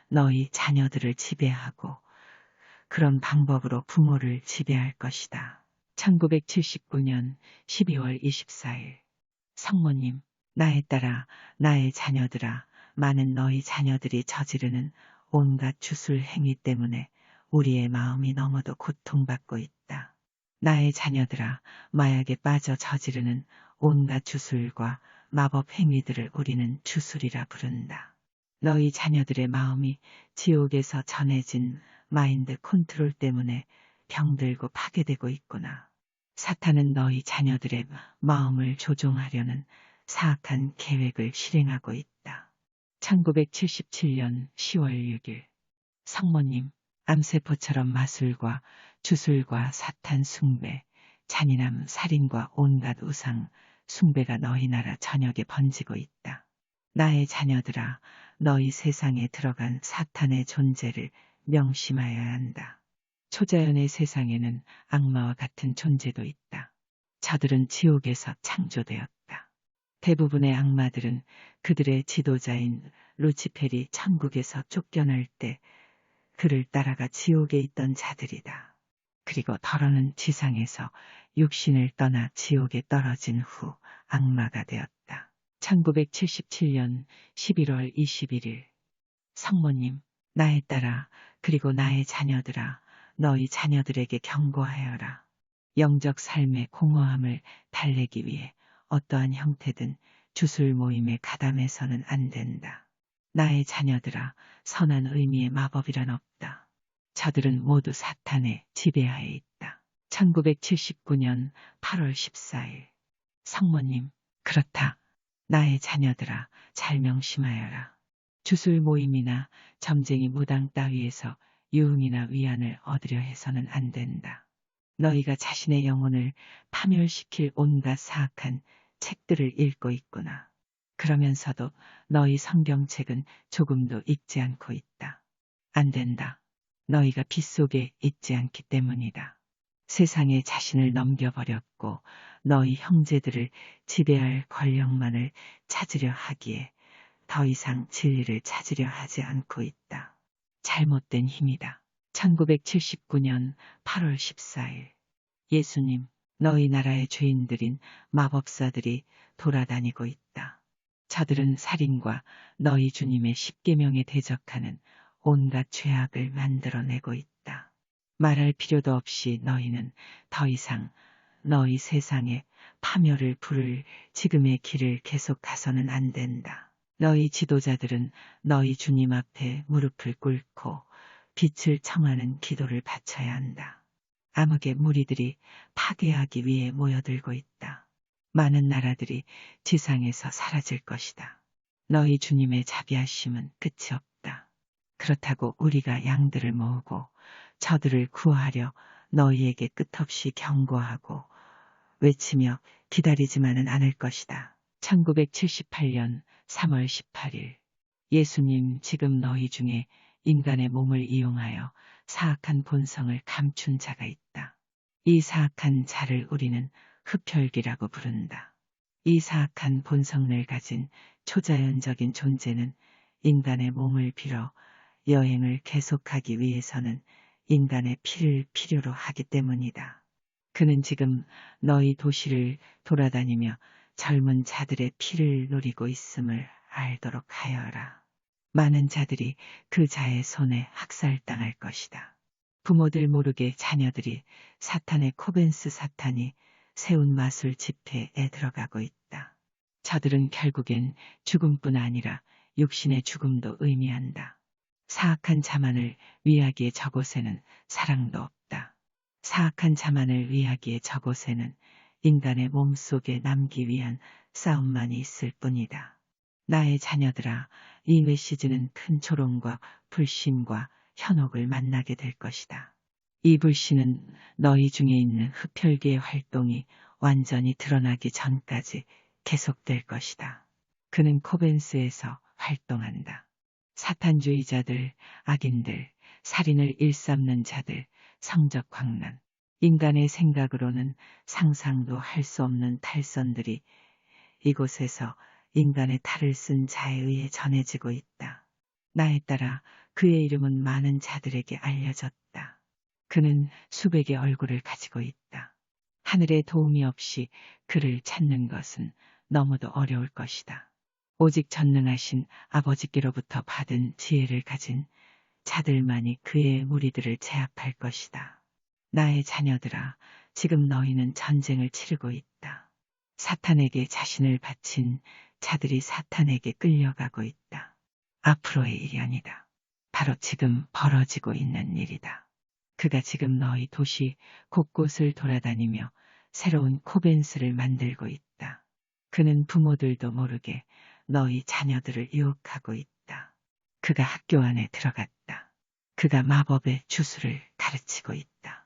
너희 자녀들을 지배하고 그런 방법으로 부모를 지배할 것이다. 1979년 12월 24일. 성모님, 나에 따라 나의 자녀들아, 많은 너희 자녀들이 저지르는 온갖 주술 행위 때문에 우리의 마음이 너무도 고통받고 있다. 나의 자녀들아, 마약에 빠져 저지르는 온갖 주술과 마법 행위들을 우리는 주술이라 부른다. 너희 자녀들의 마음이 지옥에서 전해진 마인드 컨트롤 때문에 병들고 파괴되고 있구나. 사탄은 너희 자녀들의 마음을 조종하려는 사악한 계획을 실행하고 있다. 1977년 10월 6일. 성모님, 암세포처럼 마술과 주술과 사탄 숭배, 잔인함, 살인과 온갖 우상, 숭배가 너희 나라 전역에 번지고 있다. 나의 자녀들아, 너희 세상에 들어간 사탄의 존재를 명심하여야 한다. 초자연의 세상에는 악마와 같은 존재도 있다. 저들은 지옥에서 창조되었다. 대부분의 악마들은 그들의 지도자인 루치펠이 천국에서 쫓겨날 때 그를 따라가 지옥에 있던 자들이다. 그리고 더러는 지상에서 육신을 떠나 지옥에 떨어진 후 악마가 되었다. 1977년 11월 21일. 성모님, 나에 따라 그리고 나의 자녀들아, 너희 자녀들에게 경고하여라. 영적 삶의 공허함을 달래기 위해 어떠한 형태든 주술 모임에 가담해서는 안 된다. 나의 자녀들아, 선한 의미의 마법이란 없다. 저들은 모두 사탄의 지배하에 있다. 1979년 8월 14일. 성모님, 그렇다. 나의 자녀들아, 잘 명심하여라. 주술 모임이나 점쟁이 무당 따위에서 유흥이나 위안을 얻으려 해서는 안 된다. 너희가 자신의 영혼을 파멸시킬 온갖 사악한 책들을 읽고 있구나. 그러면서도 너희 성경책은 조금도 읽지 않고 있다. 안 된다. 너희가 빛 속에 있지 않기 때문이다. 세상에 자신을 넘겨버렸고 너희 형제들을 지배할 권력만을 찾으려 하기에 더 이상 진리를 찾으려 하지 않고 있다. 잘못된 힘이다. 1979년 8월 14일. 예수님, 너희 나라의 죄인들인 마법사들이 돌아다니고 있다. 저들은 살인과 너희 주님의 십계명에 대적하는 온갖 죄악을 만들어내고 있다. 말할 필요도 없이 너희는 더 이상 너희 세상에 파멸을 부를 지금의 길을 계속 가서는 안 된다. 너희 지도자들은 너희 주님 앞에 무릎을 꿇고 빛을 청하는 기도를 바쳐야 한다. 암흑의 무리들이 파괴하기 위해 모여들고 있다. 많은 나라들이 지상에서 사라질 것이다. 너희 주님의 자비하심은 끝이 없다. 그렇다고 우리가 양들을 모으고 저들을 구하려 너희에게 끝없이 경고하고 외치며 기다리지만은 않을 것이다. 1978년 3월 18일. 예수님, 지금 너희 중에 인간의 몸을 이용하여 사악한 본성을 감춘 자가 있다. 이 사악한 자를 우리는 흡혈귀라고 부른다. 이 사악한 본성을 가진 초자연적인 존재는 인간의 몸을 빌어 여행을 계속하기 위해서는 인간의 피를 필요로 하기 때문이다. 그는 지금 너희 도시를 돌아다니며 젊은 자들의 피를 노리고 있음을 알도록 하여라. 많은 자들이 그 자의 손에 학살당할 것이다. 부모들 모르게 자녀들이 사탄의 코벤스 사탄이 세운 마술 집회에 들어가고 있다. 저들은 결국엔 죽음뿐 아니라 육신의 죽음도 의미한다. 사악한 자만을 위하기에 저곳에는 사랑도 없다. 사악한 자만을 위하기에 저곳에는 인간의 몸속에 남기 위한 싸움만이 있을 뿐이다. 나의 자녀들아, 이 메시지는 큰 조롱과 불신과 현혹을 만나게 될 것이다. 이 불신은 너희 중에 있는 흡혈귀의 활동이 완전히 드러나기 전까지 계속될 것이다. 그는 코벤스에서 활동한다. 사탄주의자들, 악인들, 살인을 일삼는 자들, 성적 광란, 인간의 생각으로는 상상도 할 수 없는 탈선들이 이곳에서 인간의 탈을 쓴 자에 의해 전해지고 있다. 나에 따라 그의 이름은 많은 자들에게 알려졌다. 그는 수백의 얼굴을 가지고 있다. 하늘의 도움이 없이 그를 찾는 것은 너무도 어려울 것이다. 오직 전능하신 아버지께로부터 받은 지혜를 가진 자들만이 그의 무리들을 제압할 것이다. 나의 자녀들아, 지금 너희는 전쟁을 치르고 있다. 사탄에게 자신을 바친 자들이 사탄에게 끌려가고 있다. 앞으로의 일이 아니다. 바로 지금 벌어지고 있는 일이다. 그가 지금 너희 도시 곳곳을 돌아다니며 새로운 코벤스를 만들고 있다. 그는 부모들도 모르게 너희 자녀들을 유혹하고 있다. 그가 학교 안에 들어갔다. 그가 마법의 주술을 가르치고 있다.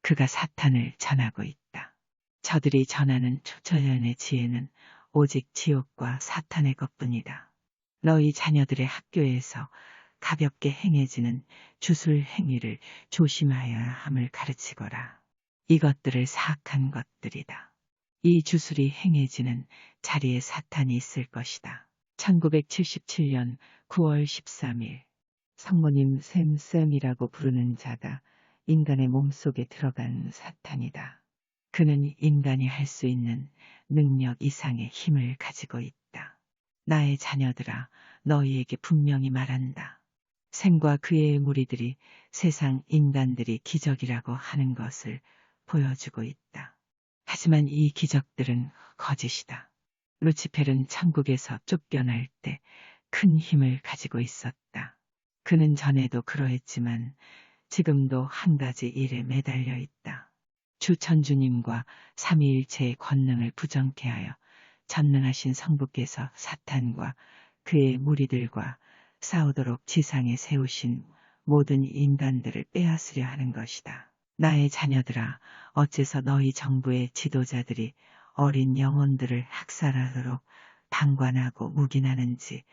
그가 사탄을 전하고 있다. 저들이 전하는 초자연의 지혜는 오직 지옥과 사탄의 것뿐이다. 너희 자녀들의 학교에서 가볍게 행해지는 주술 행위를 조심하여야 함을 가르치거라. 이것들을 사악한 것들이다. 이 주술이 행해지는 자리에 사탄이 있을 것이다. 1977년 9월 13일 성모님 샘샘이라고 부르는 자가 인간의 몸속에 들어간 사탄이다. 그는 인간이 할 수 있는 능력 이상의 힘을 가지고 있다. 나의 자녀들아, 너희에게 분명히 말한다. 샘과 그의 무리들이 세상 인간들이 기적이라고 하는 것을 보여주고 있다. 하지만 이 기적들은 거짓이다. 루치펠은 천국에서 쫓겨날 때 큰 힘을 가지고 있었다. 그는 전에도 그러했지만 지금도 한 가지 일에 매달려 있다. 주 천주님과 삼위일체의 권능을 부정케 하여 전능하신 성부께서 사탄과 그의 무리들과 싸우도록 지상에 세우신 모든 인간들을 빼앗으려 하는 것이다. 나의 자녀들아, 어째서 너희 정부의 지도자들이 어린 영혼들을 학살하도록 방관하고 묵인하는지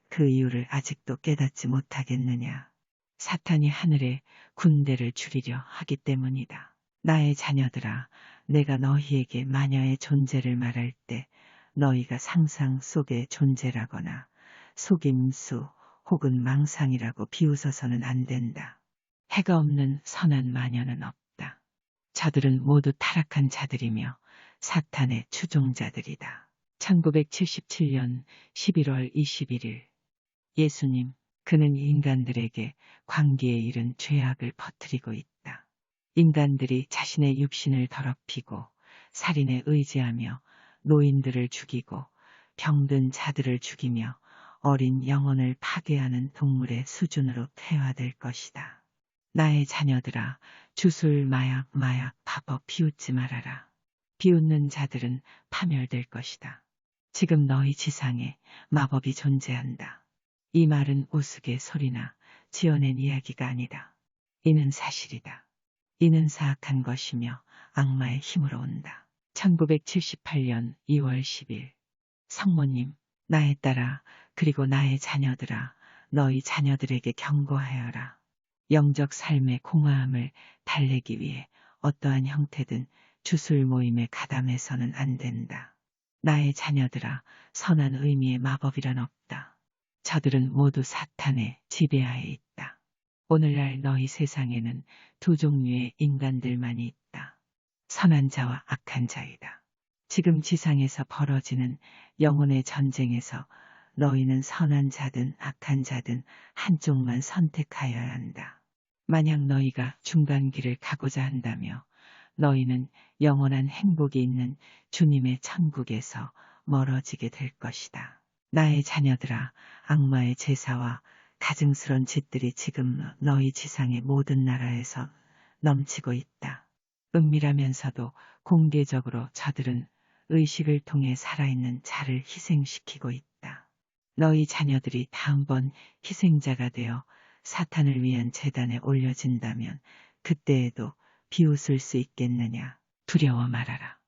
그 이유를 아직도 깨닫지 못하겠느냐. 사탄이 하늘에 군대를 줄이려 하기 때문이다. 나의 자녀들아, 내가 너희에게 마녀의 존재를 말할 때 너희가 상상 속의 존재라거나 속임수 혹은 망상이라고 비웃어서는 안 된다. 해가 없는 선한 마녀는 없다. 저들은 모두 타락한 자들이며 사탄의 추종자들이다. 1977년 11월 21일 예수님, 그는 인간들에게 광기에 이른 죄악을 퍼뜨리고 있다. 인간들이 자신의 육신을 더럽히고 살인에 의지하며 노인들을 죽이고 병든 자들을 죽이며 어린 영혼을 파괴하는 동물의 수준으로 퇴화될 것이다. 나의 자녀들아, 주술, 마약, 파법 비웃지 말아라. 비웃는 자들은 파멸될 것이다. 지금 너희 지상에 마법이 존재한다. 이 말은 우스갯소리나 지어낸 이야기가 아니다. 이는 사실이다. 이는 사악한 것이며 악마의 힘으로 온다. 1978년 2월 10일 성모님, 나에 따라 그리고 나의 자녀들아, 너희 자녀들에게 경고하여라. 영적 삶의 공허함을 달래기 위해 어떠한 형태든 주술 모임에 가담해서는 안 된다. 나의 자녀들아, 선한 의미의 마법이란 없다. 저들은 모두 사탄의 지배하에 있다. 오늘날 너희 세상에는 두 종류의 인간들만이 있다. 선한 자와 악한 자이다. 지금 지상에서 벌어지는 영혼의 전쟁에서 너희는 선한 자든 악한 자든 한쪽만 선택하여야 한다. 만약 너희가 중간길을 가고자 한다며 너희는 영원한 행복이 있는 주님의 천국에서 멀어지게 될 것이다. 나의 자녀들아, 악마의 제사와 가증스런 짓들이 지금 너희 지상의 모든 나라에서 넘치고 있다. 은밀하면서도 공개적으로 저들은 의식을 통해 살아있는 자를 희생시키고 있다. 너희 자녀들이 다음번 희생자가 되어 사탄을 위한 제단에 올려진다면 그때에도 비웃을 수 있겠느냐. 두려워 말아라.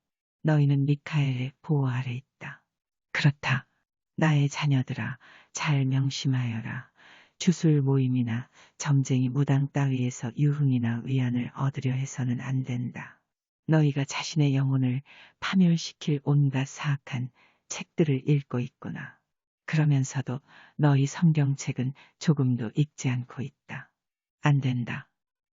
너희는 미카엘의 보호 아래 있다. 그렇다. 나의 자녀들아, 잘 명심하여라. 주술 모임이나 점쟁이 무당 따위에서 유흥이나 위안을 얻으려 해서는 안 된다. 너희가 자신의 영혼을 파멸시킬 온갖 사악한 책들을 읽고 있구나. 그러면서도 너희 성경책은 조금도 읽지 않고 있다. 안 된다.